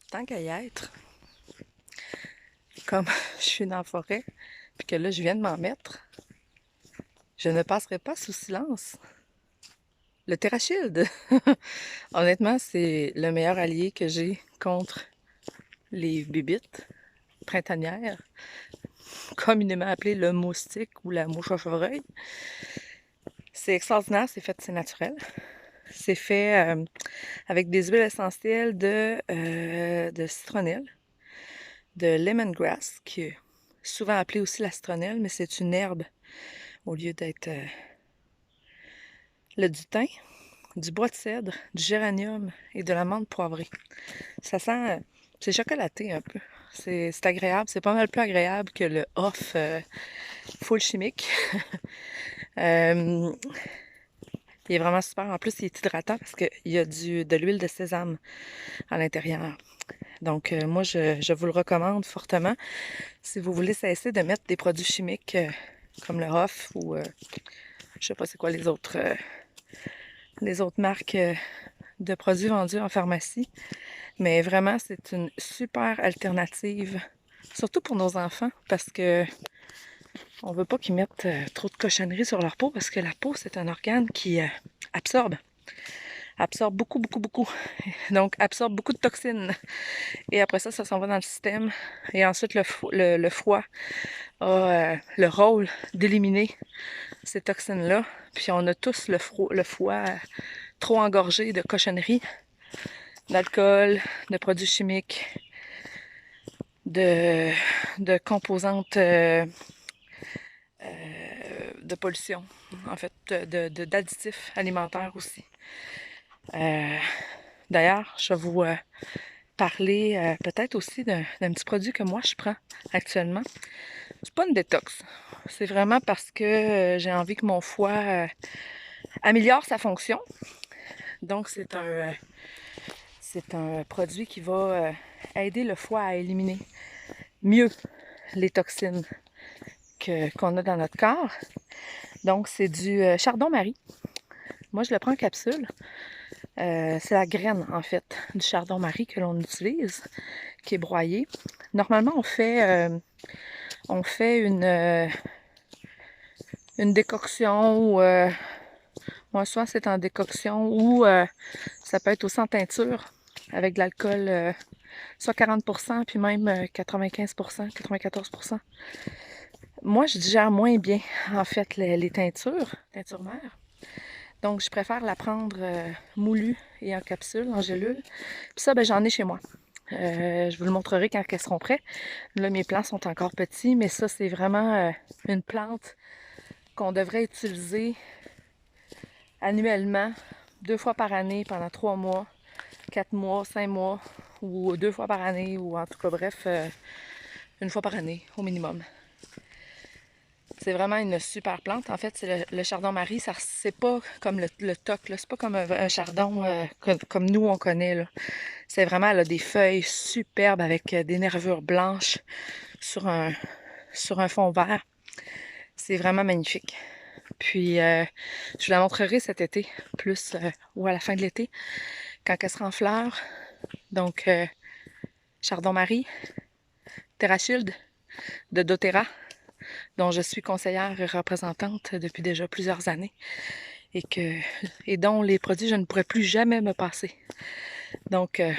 Tant qu'à y être, comme je suis dans la forêt, puis que là, je viens de m'en mettre, je ne passerai pas sous silence le Terrachilde. Honnêtement, c'est le meilleur allié que j'ai contre les bibites printanières, communément appelées le moustique ou la mouche à chevreuil. C'est extraordinaire, c'est naturel. C'est fait avec des huiles essentielles de citronnelle, de lemongrass, qui est souvent appelée aussi la citronnelle, mais c'est une herbe au lieu d'être du thym, du bois de cèdre, du géranium et de l'amande poivrée. Ça sent, c'est chocolaté un peu. C'est agréable, c'est pas mal plus agréable que le off full chimique. Euh, il est vraiment super. En plus, il est hydratant parce qu'il y a de l'huile de sésame à l'intérieur. Donc, moi, je vous le recommande fortement. Si vous voulez cesser de mettre des produits chimiques comme le off ou je sais pas c'est quoi les autres marques de produits vendus en pharmacie. Mais vraiment, c'est une super alternative, surtout pour nos enfants, parce que on veut pas qu'ils mettent trop de cochonneries sur leur peau, parce que la peau, c'est un organe qui absorbe beaucoup, beaucoup, beaucoup. Donc, absorbe beaucoup de toxines. Et après ça, ça s'en va dans le système. Et ensuite, le foie a le rôle d'éliminer ces toxines-là. Puis on a tous le foie trop engorgé de cochonneries, d'alcool, de produits chimiques, de, de composantes de pollution, en fait, d'additifs alimentaires aussi. Euh, D'ailleurs, je vais vous parler peut-être aussi d'un petit produit que moi je prends actuellement. C'est pas une détox. C'est vraiment parce que j'ai envie que mon foie améliore sa fonction. Donc, c'est un produit qui va aider le foie à éliminer mieux les toxines qu'on a dans notre corps. Donc, c'est du chardon-marie. Moi, je le prends en capsule. C'est la graine, en fait, du chardon-marie que l'on utilise, qui est broyée. Normalement, on fait une décoction ou moi, soit c'est en décoction ou ça peut être aussi en teinture avec de l'alcool, soit 40%, puis même 95%, 94%. Moi, je digère moins bien, en fait, les teintures mères. Donc, je préfère la prendre moulue et en capsule, en gélule. Puis ça, ben, j'en ai chez moi. Je vous le montrerai quand elles seront prêtes. Là, mes plants sont encore petits, mais ça, c'est vraiment une plante qu'on devrait utiliser annuellement, 2 fois par année pendant 3 mois, 4 mois, 5 mois, ou 2 fois par année, ou en tout cas, bref, 1 fois par année au minimum. C'est vraiment une super plante. En fait, c'est le chardon-marie, c'est pas comme le toc, c'est pas comme un chardon comme nous on connaît, là. C'est vraiment, elle a des feuilles superbes avec des nervures blanches sur un fond vert. C'est vraiment magnifique. Puis, je vous la montrerai cet été, plus ou à la fin de l'été, quand elle sera en fleurs. Donc, chardon-marie, Terrachilde de doTERRA, dont je suis conseillère et représentante depuis déjà plusieurs années et dont les produits je ne pourrais plus jamais me passer. Donc, à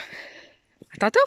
tantôt!